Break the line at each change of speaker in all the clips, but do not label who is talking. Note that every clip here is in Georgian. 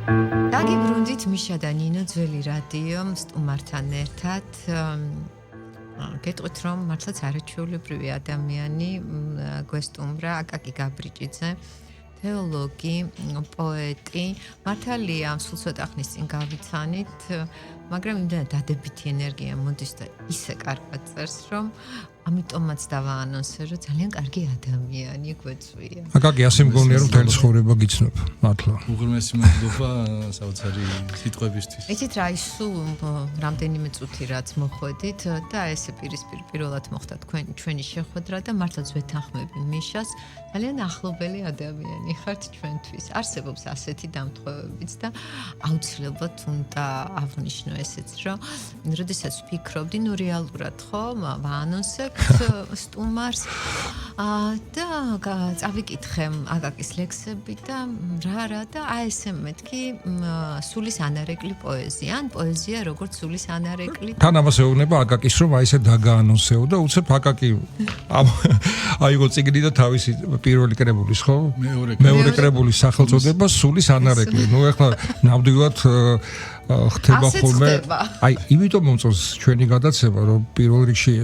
დაგიბრუნდით მიშა და ნინო ძველი რადიო სტუმართან ერთად. გეტყვით რომ მართლაც არაჩვეულებრივი ადამიანი გვესტუმრა აკაკი გაბრიჭიძე, თეოლოგი, პოეტი. მართალია სულ ცოტა ხნის წინ გავიცანით, მაგრამ იმდენად დადებითი ენერგია მოდის და ისე კარგად წერს, რომ ამიტომაც დავაანონსე, რომ ძალიან კარგი ადამიანი გვეწვია.
აკაკი ასე მგონია რომ მთელი ცხოვრება გიცნობ, მართლა.
უღრმესი მადლობა საოცარი სიტყვებისთვის.
იცით რა, ის სულ რამდენიმე წუთი რაც მოხვედით და ესე პირველად მოხდა ჩვენი შეხვედრა და მართლაც ვეთანხმები მიშას, ძალიან ახლობელი ადამიანი ხართ ჩვენთვის. არსებობს ასეთი დამთხოვებიც და აუცილებლად უნდა აღვნიშნო ესეც, რომ როდესაც ვფიქრობდი, ნუ რეალურად ხო, ვაანონსე სტუმარს და წავიკითხე აკაკის ლექსები და რა და აი ესე მეთქი სულის ანარეკლი პოეზია ან პოეზია როგორც სულის ანარეკლი.
თან ამას ეუბნება აკაკის რომ აი ესე დაგაანონსეო და უცებ აკაკი აიღო წიგნი და თავისი პირველი კრებულის ხო? მეორე კრებულის სახელწოდება სულის ანარეკლი. ნუ ეხლა ნამდვილად ხდება ხოლმე. აი, იმიტომ მომწონს ჩვენი გადაცემა, რომ პირველ რიგში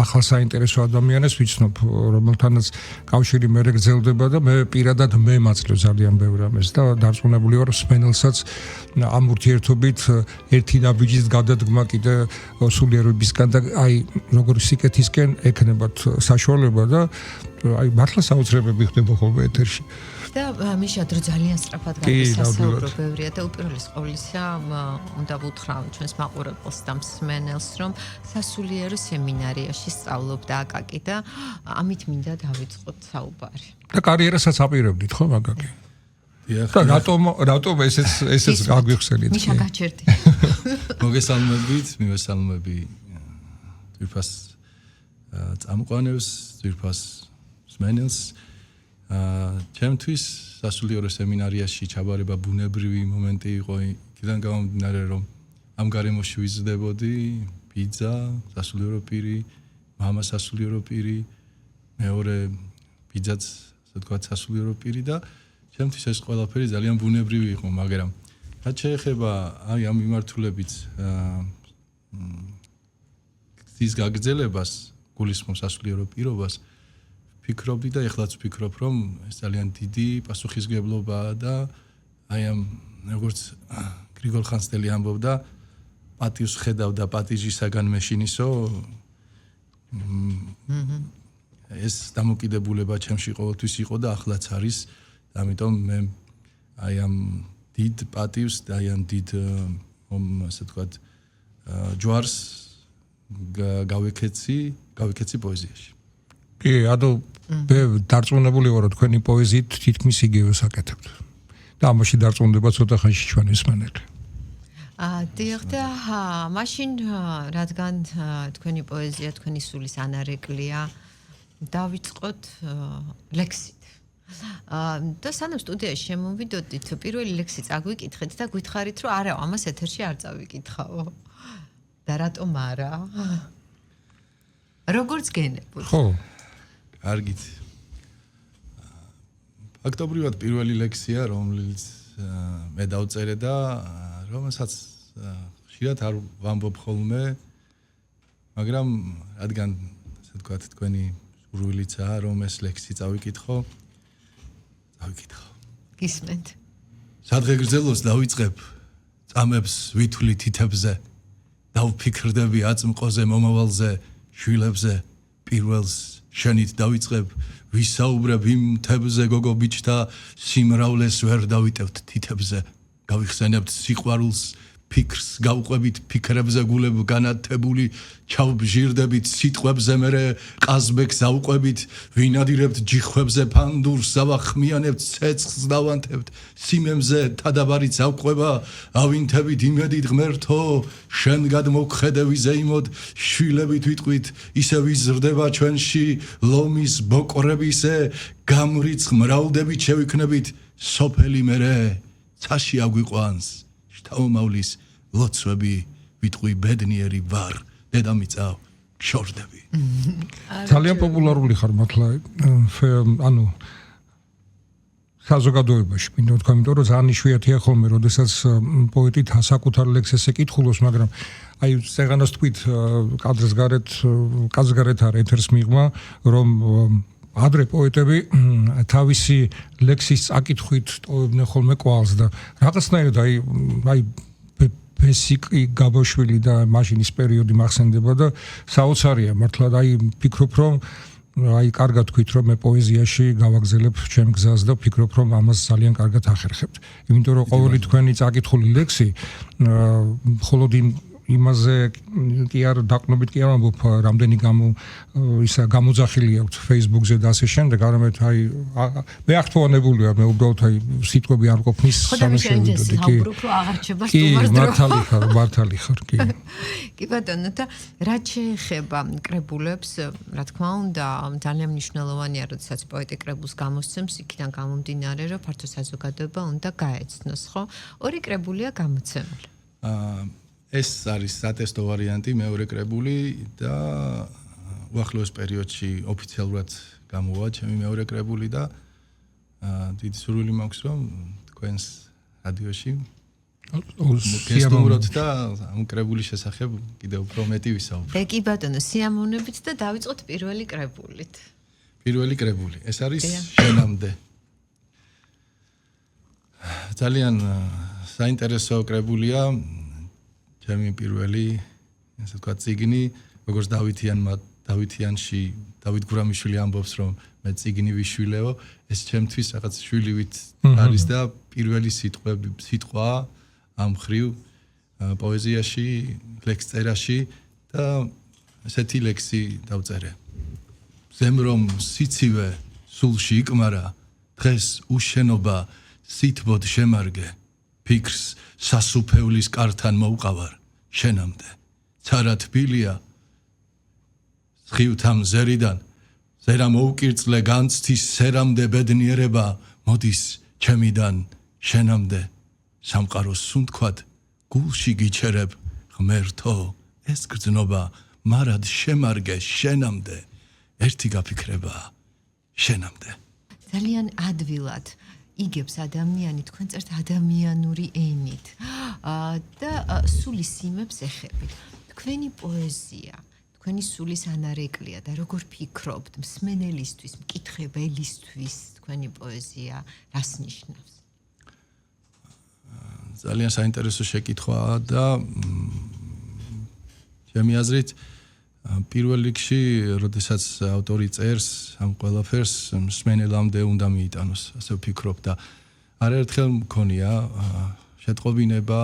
ახალ საინტერესო ადამიანებს ვიცნობ, რომელთანაც კავშირი მე გრძელდება და მე პირადად მემაძლევ ძალიან ბევრ ამას და დარწმუნებული ვარ, სმენელსაც ამ ურთიერთობით ერთი ნაბიჯის გადადგმა კიდე სულიერობისგან და აი, როგორი სიკეთისკენ ექნებათ საშუალება და აი, მართლა საოცრებები ხდება ხოლმე ეთერში.
და მიშა დრო ძალიან სწრაფად გასაუბრებელია ბევრია და უპირველეს ყოვლისა უნდა ვუთხრა ჩვენს მაყურებელს და მსმენელს რომ სასულიერო სემინარიაში სწავლობდა აკაკი და ამით მინდა დავიწყოთ საუბარი.
და კარიერასაც აპირებდით ხო აკაკი? და რატომ ესეც გაგვიხსენით?
მიშა გაჩერდი.
მოგესალმებით, მივესალმები ძვირფას წამყვანებს, ძვირფას მსმენელს. ჩემთვის სასულიერო სემინარიაში ჩაბარება ბუნებრივი მომენტი იყო, იქიდან გამომდინარე რომ ამ გარემოში ვიზრდებოდი, ბიძა, სასულიერო პირი, მამა სასულიერო პირი, მეორე ბიძაც, ასე ვთქვათ, სასულიერო პირი და ჩემთვის ეს ყველაფერი ძალიან ბუნებრივი იყო, მაგრამ რაც შეეხება აი ამ მიმართულებით ის გაგრძელებას, გულისხმობს სასულიერო პირობას ფიქრობდი და ეხლაც ვფიქრობ, რომ ეს ძალიან დიდი პასუხისმგებლობაა და აი ამ როგორც გრიგოლ ხანძთელი ამბობდა, პატივს ხედავ და პატიჟისაგან მეშინისო. ეს დამოკიდებულება ჩემში ყოველთვის იყო და ახლაც არის და ამიტომ მე აი ამ დიდ პატივს და აი ამ დიდ ასე ვთქვათ ჯვარს გავიქეცი პოეზიაში.
კი, ანუ მე დარწმუნებული ვარ, რომ თქვენი პოეზიით თითქმის იგივეს აკეთებთ. და ამაში დარწმუნდება ცოტა ხანში ჩვენ ესმენელი.
დიახ და მაშინ რადგან თქვენი პოეზია, თქვენი სულის ანარეკლია, დავიწყოთ ლექსით. და სანამ სტუდიაში შემოვიდოდით, პირველი ლექსი წაგვიკითხეთ და გითხარით, რომ არა, ამას ეთერში არ წავიკითხავო. და რატომ არა? როგორც გენებოდ.
ხო.
კარგით. ფაქტობრივად პირველი ლექსია, რომელიც მე დავწერე და რომელსაც ხშირად არ ვამბობ ხოლმე, მაგრამ რადგან ასე ვთქვათ, თქვენი სურვილიცაა, რომ ეს ლექსი წავიკითხო.
გისმენთ.
სადღეგრძელოს დავიწყებ წამებს ვითვლი თითებზე. დავფიქრდები აწმყოზე, მომავალზე, შვილებზე, პირველს შენით დავიწყებ, ვისაუბრებ იმ თებზე გოგო ბიჭთა სიმრავლეს ვერ დავიტევთ თითებზე. გავიხსენებთ სიყვარულს, ფიქრს გავყვებით ფიქრებზე გულებ განათებული, ჩავბჟირდებით სიტყვებზე მერე ყაზბეგს ავყვებით, ვინადირებთ ჯიხვებზე ფანდურს, ავახმიანებთ ცეცხლს დავანთებთ, სიმემზე თადაბარიც ავყვება, ავინთებით იმედით ღმერთო, შენ გადმოგხედე ვიზეიმოდ, შვილებით ვიტყვით, ისე ვიზრდება ჩვენში ლომის ბოყრებისე, გამრიცხ მრავლდებით შევიქნებით, სოფელი მერე ცაში აგვიყვანს. თაომავლის ლოცვები ვიტყვი ბედნიერი ვარ დედამიწა შორდები.
ძალიან პოპულარული ხარ მართლა ანუ საზოგადოებაში მინდა თქვა, იმიტომ რომ ძალიან იშვიათია ხოლმე, როდესაც პოეტი საკუთარ ლექსს ესე კითხულობს, მაგრამ აი წეგანას თქვით კადრს გარეთ არ ეთერს მიღმა, რომ ადრე პოეტები თავისი ლექსის წაკითხვით ტოვებდნენ ხოლმე კვალს და რაღაცნაირად აი ბესიკი გაბოშვილი და მაშინ ის პერიოდი მახსენდება და საოცარია მართლა აი ფიქრობ რომ აი კარგად თქვით რომ მე პოეზიაში გავაგზელებ ჩემ გზას და ფიქრობ რომ ამას ძალიან კარგად ახერხებთ. იმიტომ რომ ყოველი თქვენი წაკითხული ლექსი მხოლოდ იმაზე კი არ დაყნობით კი არ ამბობ რამდენი გამოძახილი აქვს Facebook-ზე და ასე შემდეგ, არამედ აი მე ახტოვანებულია, მე უბრალოდ აი სიტყვები არ ყოფნის
სამშობლოში კი აღარჩება სტუმარს
მართალი ხარ კი
კი ბატონო და რაც შეეხება კრებულებს რა თქმა უნდა ძალიან მნიშვნელოვანია როდესაც პოეტი კრებულს გამოსცემს იქიდან გამომდინარე რომ ფართო საზოგადოება უნდა გაეცნოს ხო ორი კრებულია გამოცემული
ეს არის სატესტო ვარიანტი მეორე კრებული და უახლოეს პერიოდში ოფიციალურად გამოვა ჩემი მეორე კრებული და დიდი სურვილი მაქვს რომ თქვენს რადიოში გესტუმროთ და ამ კრებულის შესახებ კიდევ უფრო მეტი ვისაუბროთ.
კი ბატონო, სიამოვნებით და დავიწყოთ პირველი კრებულით.
პირველი კრებული. ეს არის შენამდე. ძალიან საინტერესო კრებულია. ჩემი პირველი, ასე ვთქვათ, წიგნი, როგორც დავითიანში დავით გურამიშვილი ამბობს, რომ მე წიგნი ვიშვილეო, ეს ჩემთვის რაღაც შვილივით არის და პირველი სიტყვა ამ ხრივ პოეზიაში, ლექსწერაში და ესეთი ლექსი დავწერე. ზემრომ სიცივე სულში იკმარა, დღეს უშენობა სითბოდ შემარგე, ფიქრს სასუფევლის კართან მოვყავარ შენამდე. ცარა თბილია სხივთან ზერიდან, ზერა მოუკირწლე განცდის სერამდე ბედნიერება მოდის ჩემიდან შენამდე. სამყაროს სუნთქვად გულში გიჩერებ ღმერთო ეს გრძნობა მარად შემარგე შენამდე ერთი გაფიქრება შენამდე
ძალიან ადვილად იგებს ადამიანი თქვენ წერთ ადამიანური ენით და სულის სიმებს ეხებით თქვენი პოეზია თქვენი სულის ანარეკლია და როგორ ფიქრობთ მსმენელისთვის მკითხებელისთვის თქვენი პოეზია რას ნიშნავს
ძალიან საინტერესო შეკითხვაა და ჩემი აზრით პირველ რიგში, როდესაც ავტორი წერს ამ ყველაფერს, მსმენელამდე უნდა მიიტანოს, ასე ვფიქრობ და არაერთხელ მქონია შეტყობინება,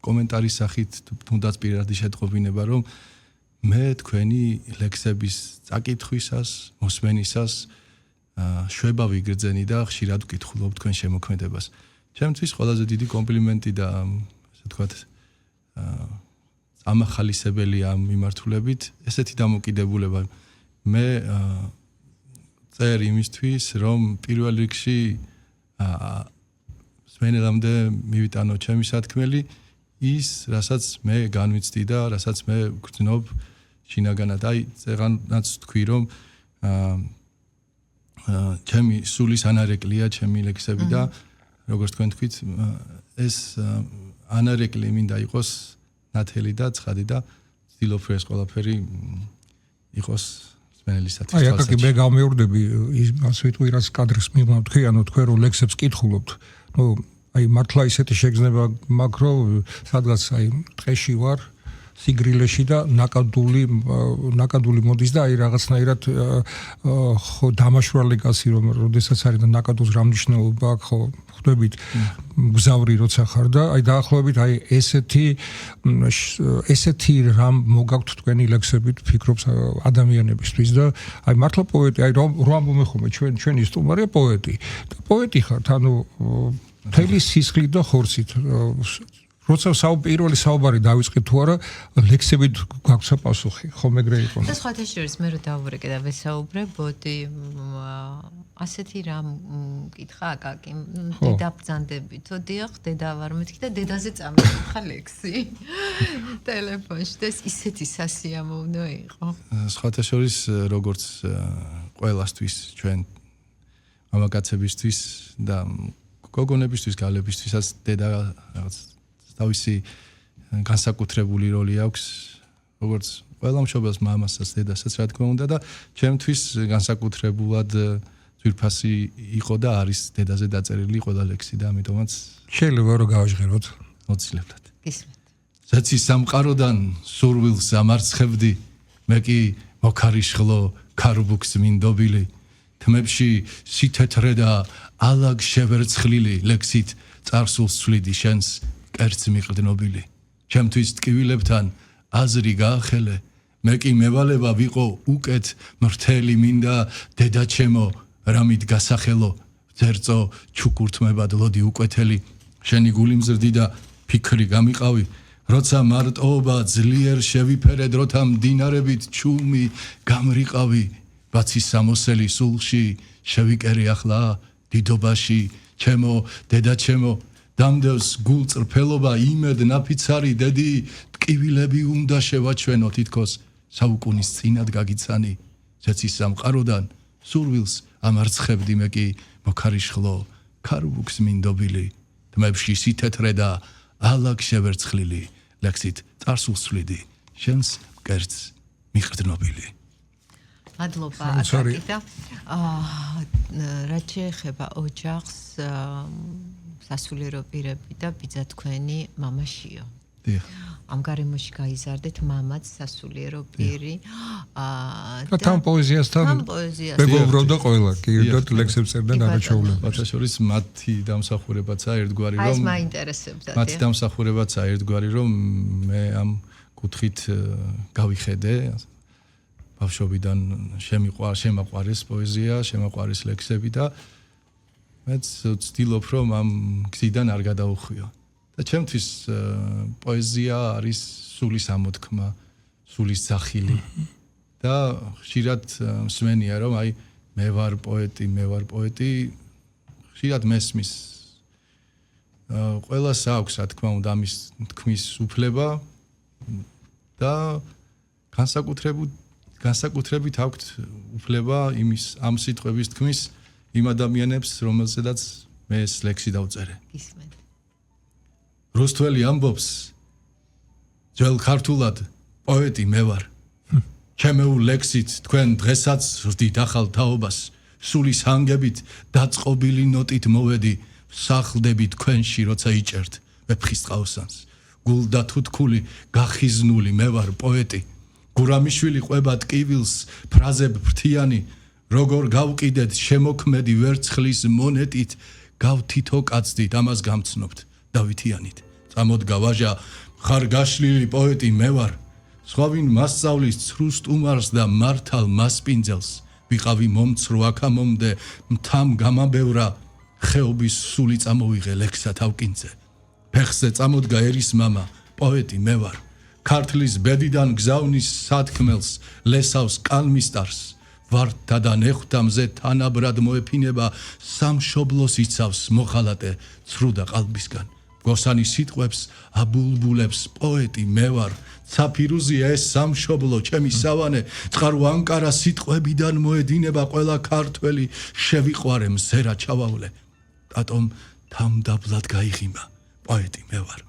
კომენტარის სახით თუნდაც პირადი შეტყობინება, რომ მე თქვენი ლექსების წაკითხვისას, მოსმენისას შვება ვიგრძენი და ხშირად ვკითხულობ თქვენ შემოქმედებას. ჩემთვის ყველაზე დიდი კომპლიმენტი და ასე ვთქვათ ამახალისებელია ამ მიმართულებით ესეთი დამოკიდებულება მე წერ იმისთვის რომ პირველ რიგში სვენელამდე მივიტანო ჩემი სათქმელი ის რასაც მე განვიცდი და რასაც მე გრძნობ შინაგანად აი წეგანაც თქვი რომ ჩემი სულის ანარეკლია ჩემი ლექსები და როგორც თქვენ თქვით ეს ანარეკლი მინდა იყოს ნათელი და ცხადი და ცდილობ ეს ყველაფერი იყოს სპენელისათვის.
აი აკაკი მე გამეორდები ასე ვიტყვი რაც კადრს მიღმა თქვენ თქვენ რო ლექსებს კითხულობთ. ნუ აი მართლა ისეთი შეგრძნება მაქვს რომ სადღაც აი ტყეში ვარ სიგრილეში და ნაკადული მოდის და აი რაღაცნაირად ხო დამაშვრალი კაცი რომ როდესაც არის და ნაკადულს რა მნიშვნელობა აქვს ხო ხვდებით გზავრი როცა ხარ და აი დაახლოებით აი ესეთი რამ მოგაქვთ თქვენი ლექსებით ფიქრობს ადამიანებისთვის და აი მართლა პოეტი აი რომ ამბობენ ხოლმე ჩვენი სტუმარია პოეტი და პოეტი ხართ ანუ მთელი სისხლით და ხორცით როცა პირველი საუბარი დავიწყეთ თუ არა ლექსებით გაქვს პასუხი ხომ ეგრე იყო
და სხვათა შორის მე რო დავურეკე და ვესაუბრებოდი ასეთი რამ მკითხა აკაკი დედა ბრძანდებით ოდიახ დედა ვარ მეთქი და დედაზე წამიკითხა ლექსი ტელეფონში და ისეთი სასიამოვნო იყო
სხვათა შორის როგორც ყველასთვის ჩვენ მამაკაცებისთვის და გოგონებისთვის, გალებისთვისაც დედა რაღაც თავისი განსაკუთრებული როლი აქვს, როგორც ყველა მშობელს, მამასაც, დედასაც, რა თქმა უნდა და ჩემთვის განსაკუთრებულად ძვირფასი იყო და არის დედაზე დაწერილი ყველა ლექსი და ამიტომაც
შეიძლება რომ გავაჟღეროთ
მოცილებლად.
გისმენთ.
ზეცი სამყაროდან სურვილს ამარცხებდი, მე კი მოქარიშხლო ქარბუქს მინდობილი, თმებში სითეთრე და ალაგ შევერცხლილი ლექსით წარსულს ცვლიდი შენს კერძ მიყრდნობილი. ჩემთვის ტკივილებთან აზრი გაახელე, მე კი მევალება ვიყო უკეთ მრთელი მინდა დედაჩემო რამით გასახელო ძერწო ჩუქურთმებად ლოდი უკვეთელი შენი გული მზრდი და ფიქრი გამიყავი როცა მარტოობა ძლიერ შევიფერე დროთა მდინარებით ჩუმი გამრიყავი ბაცის სამოსელი სულში შევიკერი ახლა დიდობაში ჩემო დედაჩემო დამდევს გულ წრფელობა იმედ ნაფიცარი დედი ტკივილები უნდა შევაჩვენო თითქოს საუკუნის წინად გაგიცანი ზეცის სამყაროდან სურვილს ამარცხებდი მე კი მოქარიშხლო ქარბუქს მინდობილი თმებში სითეთრე და ალაგ შევერცხლილი ლექსით წარსულს ცვლიდი შენს კერძ მიყრდნობილი.
მადლობა აკაკი და რაც შეეხება ოჯახს სასულიერო პირები და ბიძა თქვენი მამაშიო. ამ გარემოში გაიზარდეთ მამაც სასულიერო პირი
და თან პოეზიასთან მეგობრობდა ყველა კიდევ ლექსებს წერდა დანარჩეულებს.
ბავშვების მათი დამსახურებაცა ერთგვარი
რომ
აი
მაინტერესებდა.
მათი დამსახურებაცა ერთგვარი რომ მე ამ კუთხით გავიხედე ბავშვობიდან შემაყვარეს პოეზია, შემაყვარეს ლექსები და მეც ვცდილობ რომ ამ გზიდან არ გადავხვიო. და ჩემთვის პოეზია არის სულის ამოთქმა, სულის სახილი და ხშირად მსმენია რომ აი მე ვარ პოეტი, ხშირად მესმის ყველას აქვს რა თქმა უნდა ამის თქმის უფლება და განსაკუთრებით აქვს უფლება იმის ამ სიტყვების თქმის იმ ადამიანებს რომელზედაც მე ეს ლექსი დავწერე.
გისმენთ.
რუსთველი ამბობს ძველ ქართულად პოეტი მე ვარ ჩემეულ ლექსით თქვენ დღესაც ვდით ახალ თაობას სულის ჰანგებით დაწყობილი ნოტით მოვედი სახლდები თქვენში როცა იჭერთ ვეფხის წყალსანს გულდა თუთქული გახიზნული მე ვარ პოეტი გურამიშვილი ყვება ტკივილს ფრაზებ ფრთიანი როგორ გავყიდეთ შემოქმედი ვერცხლის მონეტით გავთითო კაცდით ამას გამცნობთ დავითიანით წამოდგა ვაჟა ხარ გაშლილი პოეტი მე ვარ სხვავინ მასწავლის ცრუს სტუმარს და მართალ მასპინძელს ვიყავი მომცრო აქამომდე მთამ გამაბევრა ხეობის სული წამოვიღე ლექსა თავკინძე ფეხზე წამოდგა ერის მამა პოეტი მე ვარ ქართლის ბედიდან გზავნის სათქმელს ლესავს კალმისტარს ვართა და ნეხვთამზე თანაბრად მოეფინება სამშობლოს იცავს მოხალატე ცრუ და ყალბისგან გოსანი სიტყვებს აბულბულებს პოეტი მე ვარ საფირუზია ეს სამშობლო ჩემი სავანე წყარო ანკარა სიტყვებიდან მოედინება ყველა ქართველი შევიყვარე მზერა ჩავავლე დატომ თამდაბლად გაიღიმა პოეტი მე ვარ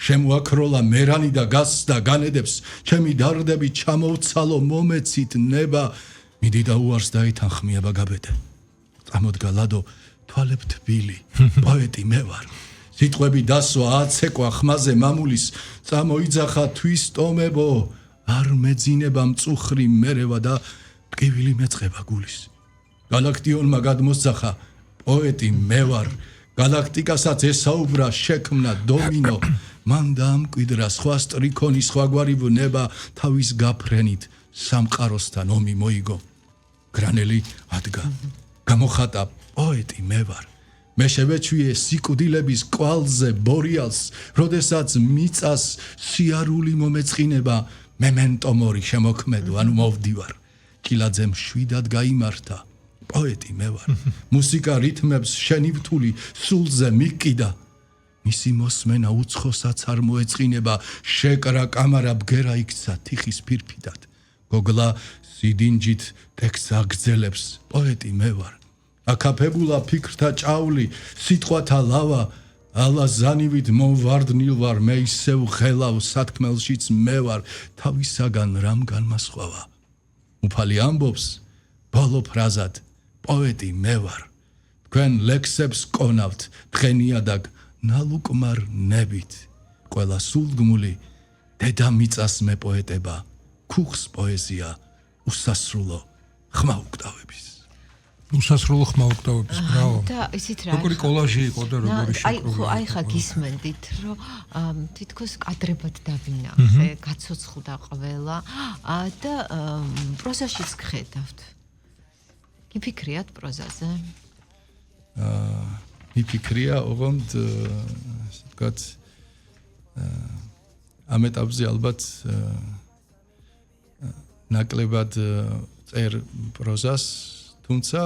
შემოაქროლა მერანი და გასდა განედებს ჩემი დარდები ჩამოვცალო მომეცით ნება მიდი და უარს დაითანხმია ბაგაბეთე წამოდგა ლადო თვალებ თბილი პოეტი მე ვარ სიტყვები დასვა აცეკვა ხმაზე მამულის წამოიძახა თვის ტომებო არ მეძინება მწუხრი მერევა და ტკივილი მეწყება გულის გალაქტიონმა გადმოსძახა პოეტი მე ვარ გალაქტიკასაც ესაუბრა შექმნა დომინო მან დაამკვიდრა სხვა სტრიქონის სხვაგვარი ვნება თავის გაფრენით სამყაროსთან ომი მოიგო გრანელი ადგა გამოხატა პოეტი მე ვარ მე შევეჩვიე სიკვდილების კვალზე ბორიალს როდესაც მიწას სიარული მომეწყინება მემენტო მორი შემოქმედო ანუ მოვდივარ ჭილაძემ შვიდად გაიმართა პოეტი მე ვარ მუსიკა რითმებს შენივთული სულზე მიკიდა მისი მოსმენა უცხოსაც არ მოეწყინება შეკრა კამარა ბგერა იქცა თიხის ფირფიტად გოგლა სიდინჯით ტექსტს აგრძელებს პოეტი მე ვარ აკაფებულა ფიქრთა ჭავლი სიტყვათა ლავა ალა ზანივით მომვარდნილ ვარ მე ისევ ხელავ სათქმელშიც მე ვარ თავისაგან რამ განმასხვავა უფალი ამბობს ბოლო ფრაზად პოეტი მე ვარ თქვენ ლექსებს კონავთ დღენიადაგ ნალუკმარ ნებით ყველა სულგმული დედამიწას მეპოეტება ქუხს პოეზია უსასრულო ხმაუგდავების
უსასრულო ხმაუგდავების ბრავო
და ისიც რა
როგორი კოლაჟი იყო და როგორი შეკრული
აი ხა გისმენდით რომ თითქოს კადრებად დავინახე გაცოცხლდა ყველა და პროზაშიც გხედავთ გიფიქრიათ პროზაზე
მიფიქრია ოღონდ ასე ვთქვათ ამ ეტაპზე ალბათ ნაკლებად წერ პროზას თუმცა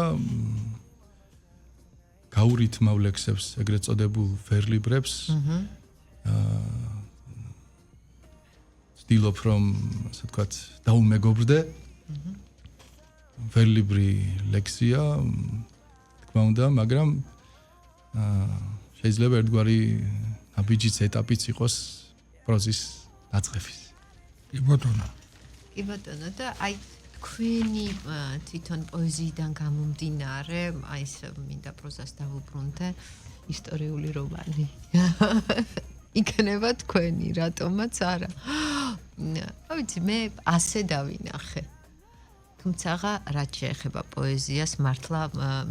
გაურითმავ ლექსებს ეგრეთ წოდებულ ვერლიბრებს ვცდილობ რომ ასე ვთქვათ დაუმეგობრდე ვერლიბრი ლექსია თქმა უნდა მაგრამ შეიძლება ერთგვარი აბიჯის ეტაპიც იყოს პროზის დაწყების
კი ბატონო
და აი თქვენი თვითონ პოეზიიდან გამომდინარე აი ეს მინდა პროზას დავუბრუნდე ისტორიული რომანი იქნება თქვენი რატომაც არა ვიცი მე ასე დავინახე თუმცა რაც შეეხება პოეზიას მართლა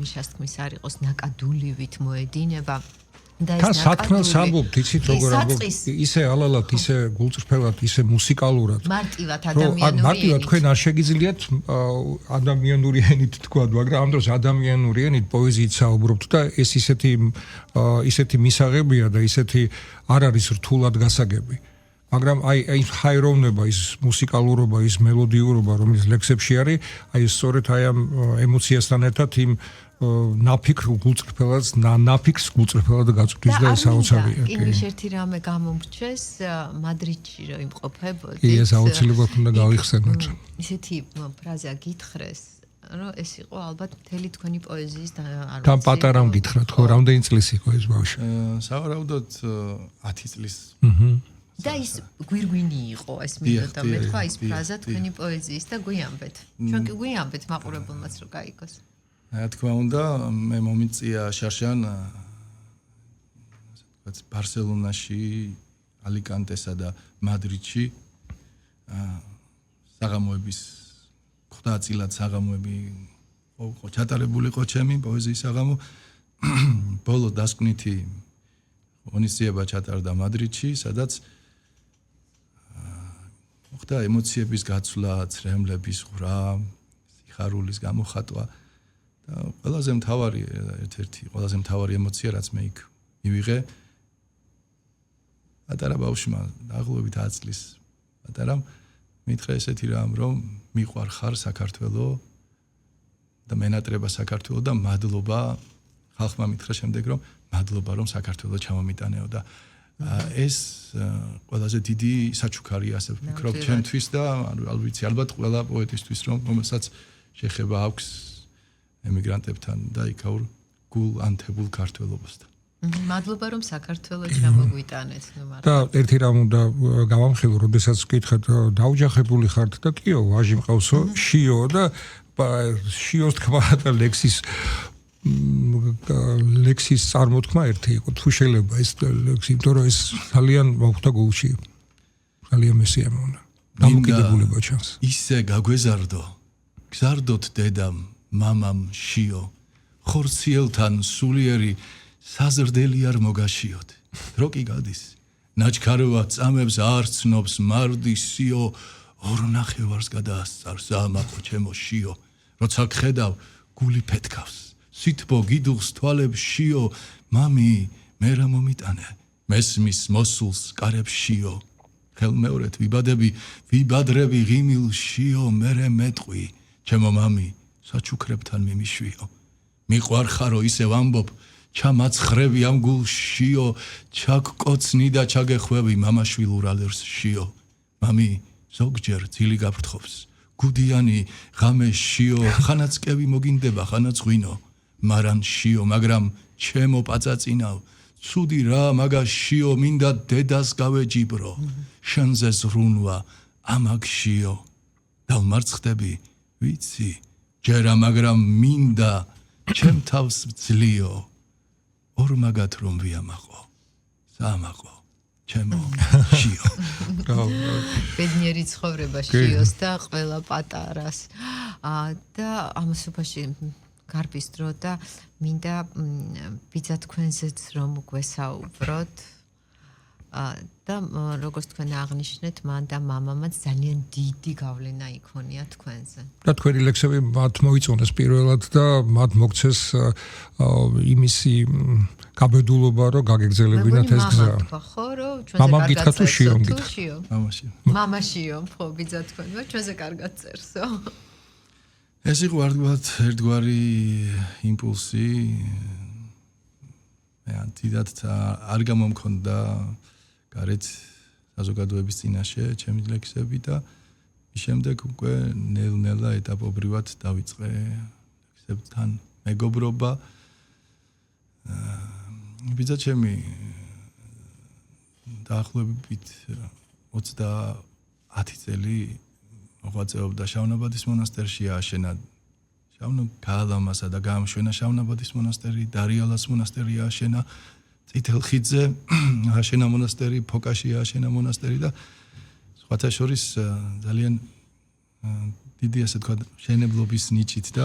მიშას თქმის არ იყოს ნაკადულივით მოედინება და
თან სათქმელს ამბობთ იცით როგორ ამბობთ ისე ალალად ისე გულწრფელად ისე მუსიკალურად
მარტივად ადამიანური
მარტივად თქვენ არ შეგიძლიათ ადამიანური ენით თქვა მაგრამ ამ დროს ადამიანური ენით პოეზიით საუბრობთ და ეს ისეთი მისაღებია და ისეთი არ არის რთულად გასაგები მაგრამ აი ჰაიროვნება ის მუსიკალურობა ის მელოდიურობა რომელიც ლექსებში არის აი სწორედ აი ამ ემოციასთან ერთად იმ ნაფიქრ გულწრფელად ნაფიქრს გულწრფელად გაწვდის და ეს აუცილებლია.
კი, ის ერთი რამე გამომრჩეს მადრიდში რომ იმყოფებოდი.
კი, ეს აუცილებლად უნდა გავიხსენოთ.
ისეთი ფრაზა გითხრეს, რომ ეს იყო ალბათ მთელი თქვენი პოეზიის და არ
თან პატარამ გითხრათ, ხო, რამდენი წლის იყო ეს ბავშვი?
სავარაუდოდ 10 წლის.
და ის გვირგვინი იყო ეს მინდოდა მე თქვა ის ფრაზა თქვენი პოეზიის და გვიამბეთ. ჩვენ კი გვიამბეთ მაყურებელმაც რომ გაიგოს.
რა თქმა უნდა, მე მომიწია შარშან ასე ვთქვათ ბარსელონაში, ალიკანტესა და მადრიდში საღამოების 9 წილად საღამოები ხო ჩატარებული იყო ჩემი პოეზიის საღამო. ბოლო დასკვნითი ღონისძიება ჩატარდა მადრიდში, სადაც მოხდა ემოციების გაცვლა, ცრემლების ღვრა, სიხარულის გამოხატვა. და ყველაზე მთავარი ერთ-ერთი ყველაზე მთავარი ემოცია რაც მე იქ მივიღე პატარა ბავშვმა დაღლობით 10 წლის პატარამ მითხრა ესეთი რამ რომ მიყვარ ხარ საქართველო და მენატრება საქართველო და მადლობა ხალხმა მითხრა შემდეგ რომ მადლობა რომ საქართველო ჩამომიტანეო და ეს ყველაზე დიდი საჩუქარია ასე ვფიქრობ ჩემთვის და ალბათ ყველა პოეტისთვის რომ რომელსაც შეხება აქვს ემიგრანტებთან და იქაურ გულ ანთებულ ქართველობასთან.
მადლობა რომ საქართველოს ჩამოგვიტანეთ ნუ მართლა.
და ერთი რამ უნდა გავამხილო, როდესაც ვკითხეთ დაუჯახებული ხართ და კიო, ვაჟი მყავსო, შიო და შიოს თქმა და ლექსის წარმოთქმა ერთი იყო. თუ შეიძლება ეს ლექსი, იმიტომ რომ ეს ძალიან მოხვდა გულში. ძალიან მესიამონა. დამოკიდებულება ჩანს.
ისე გაგვეზარდო, გზარდოთ დედამ მამამ შიო ხორციელთან სულიერი საზრდელი არ მოგაშიოთ როკი გადის ნაჩქარვა წამებს არ ცნობს მარდი სიო ორ ნახევარს გადაასწარს ამაყო ჩემო შიო როცა გხედავ გული ფეთქავს სითბო გიდუხს თვალებს შიო მამი მე რა მომიტანე მესმის მოსულს კარებს შიო ხელმეორეთ ვიბადრები ღიმილ შიო მერე მეტყვი ჩემო მამი საჩუქრებთან მიმიშვიო მიყვარ ხარო ისევ ამბობ ჩამაცხრები ამ გულშიო ჩაგკოცნი და ჩაგეხვევი მამაშვილ ურალერს შიო მამი ზოგჯერ ძილი გაფრთხობს გუდიანი ღამე შიო ხანაც კევი მოგინდება ხანაც ღვინო მარან შიო მაგრამ ჩემო პაწაწინავ ცუდი რა მაგას შიო მინდა დედას გავეჯიბრო შენზე ზრუნვა ამაგ შიო დავმარცხდები ვიცი ჯერა მაგრამ მინდა ჩემ თავს ძლიო ორმაგად რომ ვიამაყო სამაყო ჩემო შიო
ბედნიერი ცხოვრება შიოს და ყველა პატარას და ამასობაში გარბის დრო და მინდა ბიძა თქვენზეც რომ გვესაუბროთ და როგორც თქვენ აღნიშნეთ მან და მამამაც ძალიან დიდი გავლენა იქონია თქვენზე
და თქვენი ლექსები მათ მოიწონეს პირველად და მათ მოგცეს იმისი გაბედულობა რომ გაგეგრძელებინათ ეს გზა
ხო რომ ჩვენზე კარგად წერს
შიო
მამაშიო ხო ბიძა თქვენმა ჩვენზე კარგად წერსო
ეს იყო ერთგვარი იმპულსი მე დიდად არ გამომქონდა გარეთ საზოგადოების წინაშე ჩემი ლექსები და შემდეგ უკვე ნელ-ნელა ეტაპობრივად დავიწყე ლექსებთან მეგობრობა ბიძა ჩემი დაახლოებით 30 წელი მოღვაწეობდა შავნაბადის მონასტერში ააშენა გაალამასა და გაამშვენა შავნაბადის მონასტერი დარიალას მონასტერი ააშენა წითელხიდზე ააშენა მონასტერი ფოკაში ააშენა მონასტერი და სხვათა შორის ძალიან დიდი ასე თქვა შენებლობის ნიჭით და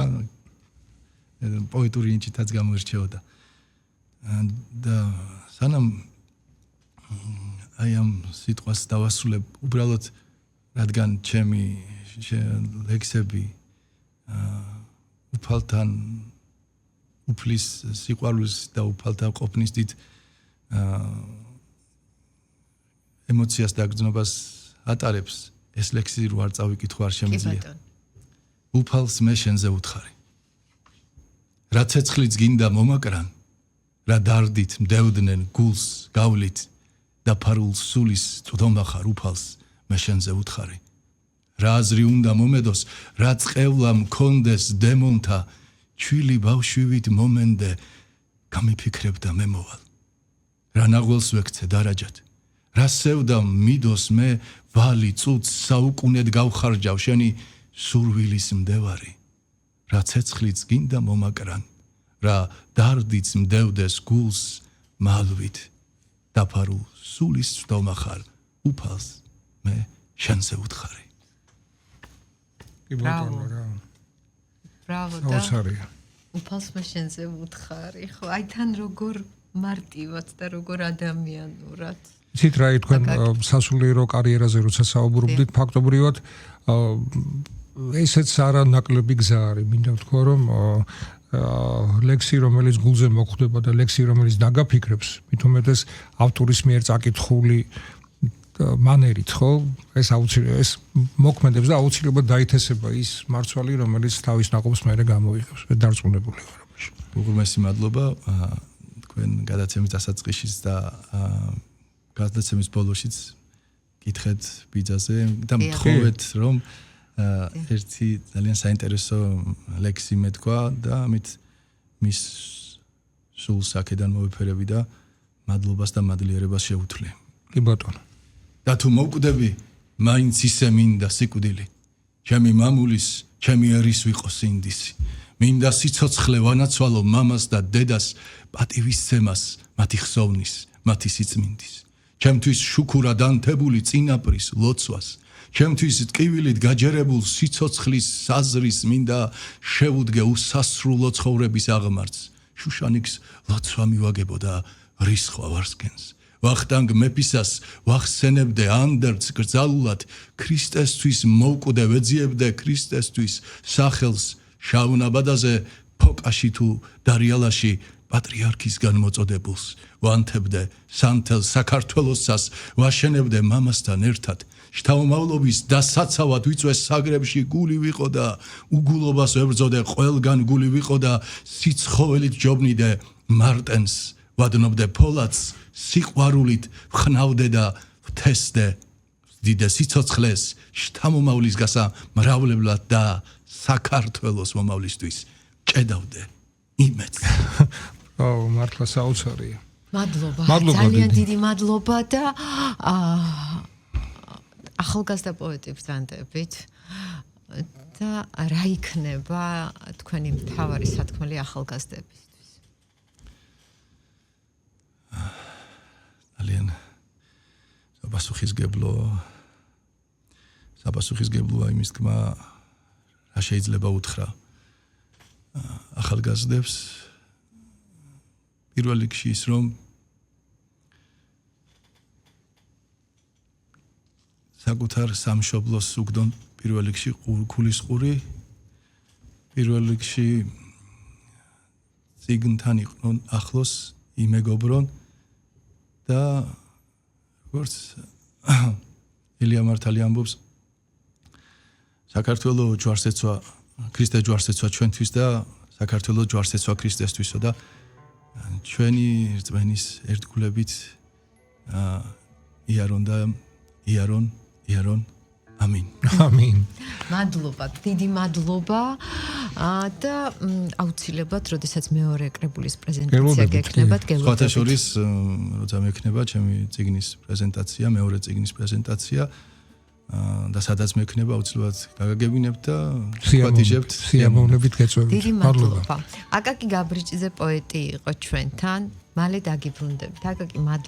პოეტური ნიჭითაც გამოირჩეოდა და სანამ აი ამ სიტყვას დავასრულებ უბრალოდ რადგან ჩემი ლექსები უფალთან უფლის სიყვარულის და უფალთან ყოფნის დიდ ემოციას და გრძნობას ატარებს ეს ლექსი რო არ წავიკითხო არ შემიძლია უფალს მე შენზე უთხარი რა ცეცხლიც გინდა მომაკრან რა დარდით მდევდნენ გულს გავლით და ფარულ სულის წვდომა ხარ უფალს მე შენზე უთხარი რა აზრი უნდა მომედოს რა წყევლა მქონდეს დემონთა ჩვილი ბავშვივით მომენდე გამიფიქრებ და მე მოვალ რა ნაღველს ვექცე დარაჯად რა სევდა მიდოს მე ვალი წუთს საუკუნედ გავხარჯავ შენი სურვილის მდევარი რა ცეცხლიც გინდა მომაკრან რა დარდიც მდევდეს გულს მალვით დაფარულ სულის წვდომა ხარ უფალს მე შენზე უთხარი
ბრავო და უფალს მე შენზე უთხარი ხო აი თან როგორ მარტივად და როგორ ადამიანურად
იცით რა თქვენ სასულიერო კარიერაზე როცა საუბრობდით ფაქტობრივად ესეც არანაკლები გზა არის მინდა ვთქვა რომ ლექსი რომელიც გულზე მოხვდება და ლექსი რომელიც დაგაფიქრებს მით უმეტეს ავტორის მიერ წაკითხული მანერით ხო ეს აუცილებლად ეს მოქმედებს და აუცილებლად დაითესება ის მარცვალი რომელიც თავის ნაყოფს მერე გამოიღებს მე დარწმუნებული ვარ ამაში
უღრმესი მადლობა თქვენ გადაცემის დასაწყისშიც და გადაცემის ბოლოშიც გითხეთ ბიძაზე და მთხოვეთ რომ ერთი ძალიან საინტერესო ლექსი მეთქვა და ამით მის სულს აქედან მოვიფერები და მადლობას და მადლიერებას შევუთვლი
კი ბატონო
და თუ მოვკვდები მაინც ისე მინდა სიკვდილი ჩემი მამულის ჩემი ერის ვიყო სინდისი მინდა სიცოცხლე ვანაცვალო მამას და დედას პატივისცემას მათი ხსოვნის მათი სიწმინდის ჩემთვის შუქურა დანთებული წინაპრის ლოცვას ჩემთვის ტკივილით გაჯერებულ სიცოცხლის საზრის მინდა შევუდგე უსასრულო ცხოვრების აღმართს შუშანიქს ლოცვა მივაგებოდა რისხვა ვარსკენს ვახტანგ მეფისას ვახსენებდე ანდერც გრძალულად ქრისტესთვის მოვკვდე ვეძიებდე ქრისტესთვის სახელს შავნაბადაზე ფოკაში თუ დარიალაში პატრიარქისგან მოწოდებულს ვანთებდე სანთელ საქართველოსას ვაშენებდე მამასთან ერთად შთამომავლობის დასაცავად ვიწვეს საგრებში გული ვიყო და უგულობას ვებრძოდე ყველგან გული ვიყო და სიცხოველით ჯობნიდე მარტენს ვადნობდე ფოლადს სიყვარულით ვხნავდე და ვთესდე დიდე სიცოცხლეს შთამომავლის გასამრავლებლად და საქართველოს მომავლისთვის ჭედავდე იმეც.
მართლა საოცარია.
მადლობა.
მადლობა,
ძალიან
დიდი.
დიდი მადლობა და ახალგაზრდა პოეტი ბრძანდებით და რა იქნება თქვენი მთავარი სათქმელი ახალგაზრდებისთვის?
ძალიან საპასუხისგებლოა იმის თქმა, რა შეიძლება უთხრა ახალგაზრდებს. პირველ რიგში ის, რომ საკუთარ სამშობლოს უგდონ პირველ რიგში გულისყური, პირველ რიგში ციგნთან იყვნენ ახლოს, იმეგობრონ და როგორც ილია მართალი ამბობს, საქართველოს ჯვარსეცვა, ქრისტეს ჯვარსეცვა ჩვენთვის და საქართველოს ჯვარსეცვა ქრისტესთვისო და ჩვენი რწმენის ერთგულებით იარონ ამინ.
ამინ.
მადლობა, დიდი მადლობა და აუცილებლად, როდესაც მეორე კრებულის პრეზენტაცია გექნებათ,
სხვათა შორის, როცა მექნება ჩემი წიგნის პრეზენტაცია, მეორე წიგნის პრეზენტაცია და სადაც მექნება, აუცილებლად გაგაგებინებთ და ვაპატიჟებთ.
სიამოვნებით გეწევით.
დიდი მადლობა. აკაკი გაბრიჭიძე პოეტი იყო ჩვენთან, მალე დაგიბრუნდებით. აკაკი, მადლობა.